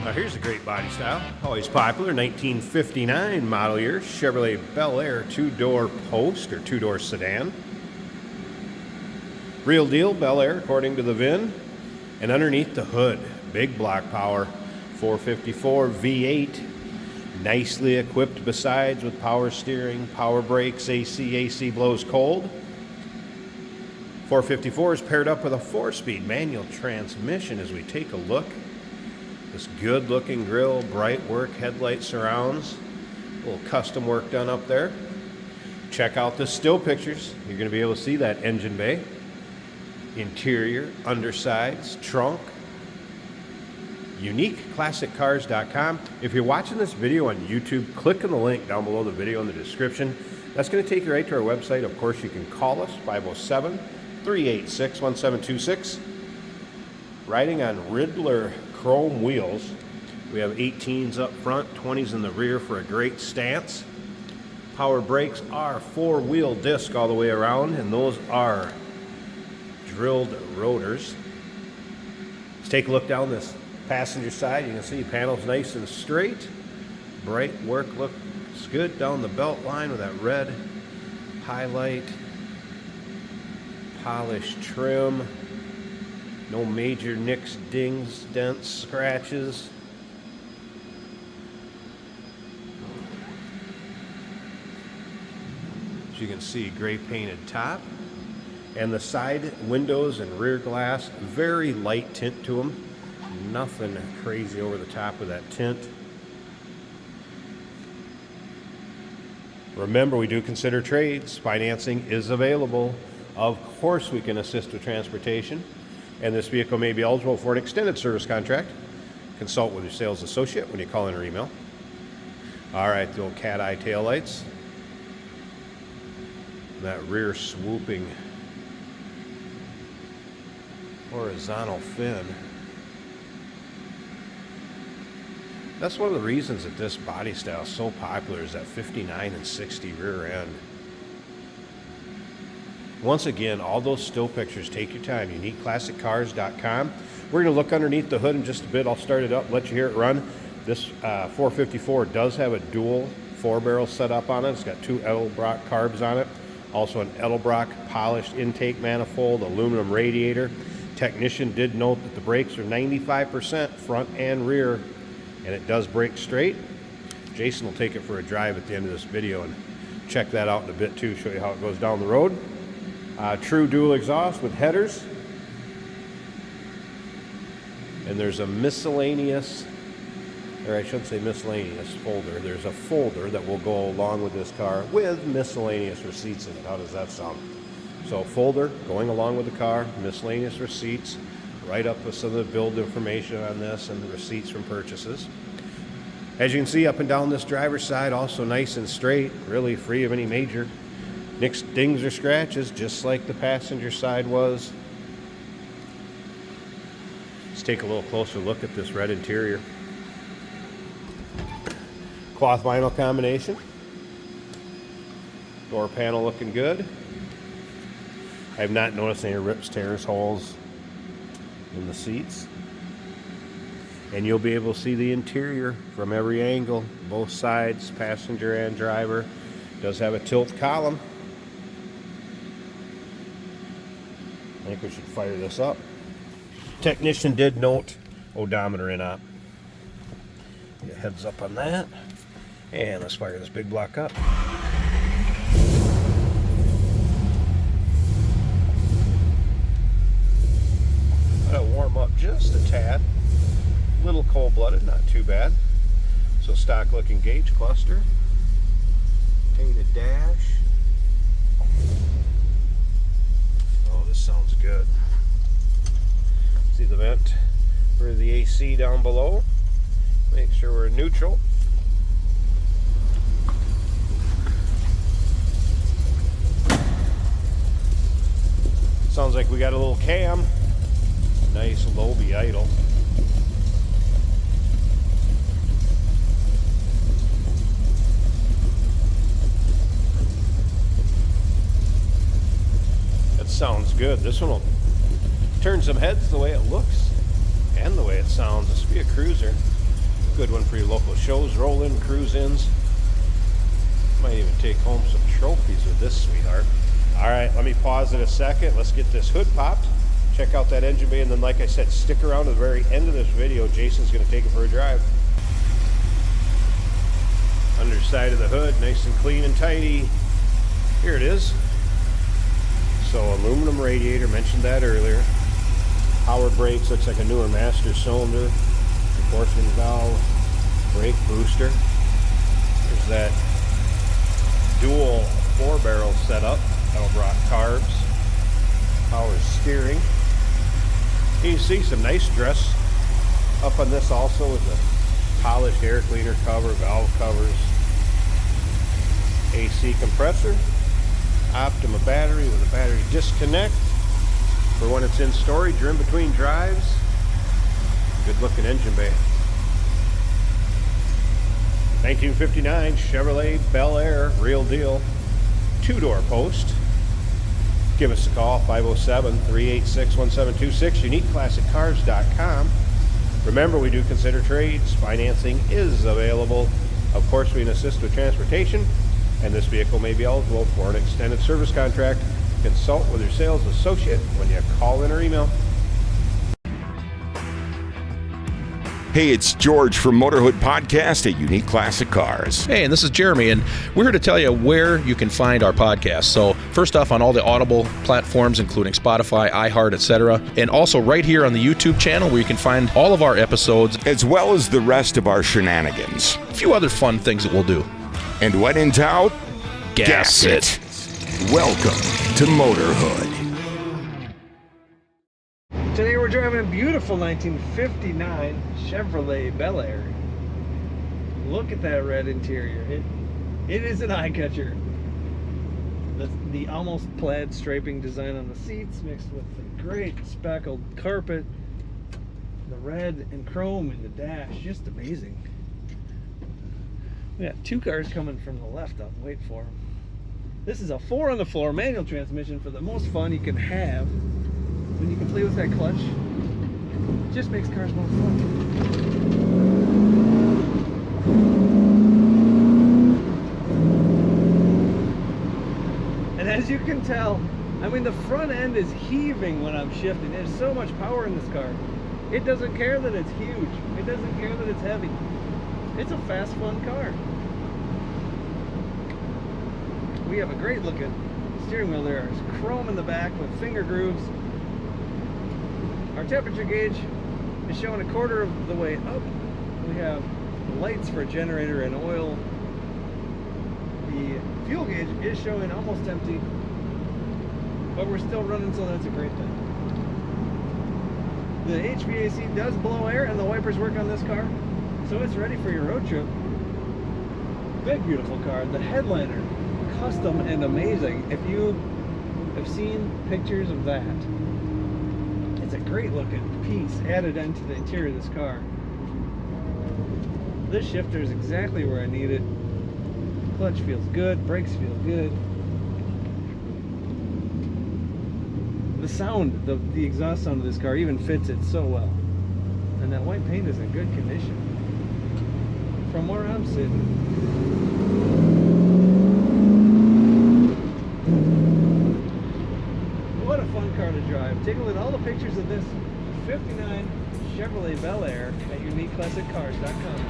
Now here's a great body style, always popular, 1959 model year Chevrolet Bel Air two-door post or two-door sedan. Real deal Bel Air according to the VIN. And underneath the hood, big block power, 454 V8, nicely equipped besides with power steering, power brakes, AC blows cold. 454 is paired up with a 4-speed manual transmission. As we take a look, this good looking grille, bright work headlight surrounds, a little custom work done up there. Check out the still pictures. You're going to be able to see that engine bay, interior, undersides, trunk. UniqueClassicCars.com. If you're watching this video on YouTube, click on the link down below the video in the description. That's going to take you right to our website. Of course, you can call us, 507-386-1726. Riding on Riddler chrome wheels. We have 18s up front, 20s in the rear for a great stance. Power brakes are 4-wheel disc all the way around, and those are drilled rotors. Let's take a look down this passenger side. You can see panels nice and straight. Bright work looks good down the belt line with that red highlight. Polished trim. No major nicks, dings, dents, scratches. As you can see, gray painted top. And the side windows and rear glass, very light tint to them. Nothing crazy over the top of that tint. Remember, we do consider trades. Financing is available. Of course, we can assist with transportation. And this vehicle may be eligible for an extended service contract. Consult with your sales associate when you call in or email. All right, the old cat eye tail lights. That rear swooping horizontal fin. That's one of the reasons that this body style is so popular, is that 59 and 60 rear end. Once again, all those still pictures, take your time, UniqueClassicCars.com. We're going to look underneath the hood in just a bit. I'll start it up, let you hear it run. This 454 does have a dual 4-barrel setup on it. It's got 2 Edelbrock carbs on it. Also an Edelbrock polished intake manifold, aluminum radiator. Technician did note that the brakes are 95% front and rear, and it does brake straight. Jason will take it for a drive at the end of this video and check that out in a bit too, show you how it goes down the road. True dual exhaust with headers. And there's a miscellaneous, or I should say miscellaneous folder. There's a folder that will go along with this car with miscellaneous receipts in it. How does that sound? So folder going along with the car, miscellaneous receipts, right up with some of the build information on this and the receipts from purchases. As you can see, up and down this driver's side, also nice and straight, really free of any major nicks, dings, or scratches, just like the passenger side was. Let's take a little closer look at this red interior. Cloth vinyl combination. Door panel looking good. I have not noticed any rips, tears, holes in the seats. And you'll be able to see the interior from every angle, both sides, passenger and driver. Does have a tilt column. I think we should fire this up. Technician did note odometer in op. Get a heads up on that. And let's fire this big block up. Let it warm up just a tad. A little cold-blooded, not too bad. So stock looking gauge cluster. Painted dash. Oh, this sounds good. See the vent for the AC down below. Make sure we're in neutral. Sounds like we got a little cam. Nice Lobe idle. That sounds good. This one will turn some heads the way it looks and the way it sounds. This will be a cruiser. Good one for your local shows, roll-in, cruise-ins. Might even take home some trophies with this sweetheart. All right, let me pause it a second. Let's get this hood popped. Check out that engine bay, and then like I said, stick around to the very end of this video. Jason's gonna take it for a drive. Underside of the hood, nice and clean and tidy. Here it is. So aluminum radiator, mentioned that earlier. Power brakes, looks like a newer master cylinder. Reinforcement valve, brake booster. There's that dual 4-barrel setup. Edelbrock carbs. Power steering. You see some nice dress up on this also with the polished air cleaner cover, valve covers, AC compressor, Optima battery with a battery disconnect for when it's in storage or in between drives. Good looking engine bay. 1959 Chevrolet Bel Air, real deal. 2-door post. Give us a call, 507-386-1726, uniqueclassiccars.com. Remember, we do consider trades. Financing is available. Of course, we can assist with transportation, and this vehicle may be eligible for an extended service contract. Consult with your sales associate when you call in or email. Hey, it's George from Motorhood Podcast at Unique Classic Cars. Hey, and this is Jeremy, and we're here to tell you where you can find our podcast. So first off, on all the Audible platforms, including Spotify, iHeart, etc., and also right here on the YouTube channel where you can find all of our episodes, as well as the rest of our shenanigans. a few other fun things that we'll do. And when in doubt, Gas it. Welcome to Motorhood. Today we're driving a beautiful 1959 Chevrolet Bel Air. Look at that red interior. It is an eye catcher. The almost plaid striping design on the seats mixed with the great speckled carpet, the red and chrome in the dash, just amazing. We got two cars coming from the left. I'll wait for them. This is a 4-on-the-floor manual transmission for the most fun you can have. When you can play with that clutch, it just makes cars more fun. And as you can tell, I mean, the front end is heaving when I'm shifting. There's so much power in this car. It doesn't care that it's huge. It doesn't care that it's heavy. It's a fast, fun car. We have a great looking steering wheel there. There's chrome in the back with finger grooves. Our temperature gauge is showing a quarter of the way up. We have lights for generator and oil. The fuel gauge is showing almost empty, but we're still running, so that's a great thing. The HVAC does blow air and the wipers work on this car, so it's ready for your road trip. Big, beautiful car. The headliner, custom and amazing. If you have seen pictures of that, it's a great looking piece added into the interior of this car. This shifter is exactly where I need it. Clutch feels good, brakes feel good. The sound, the exhaust sound of this car even fits it so well. And that white paint is in good condition. From where I'm sitting, what a fun car to drive. Take a look at all the pictures of this 59 Chevrolet Bel Air at uniqueclassiccars.com.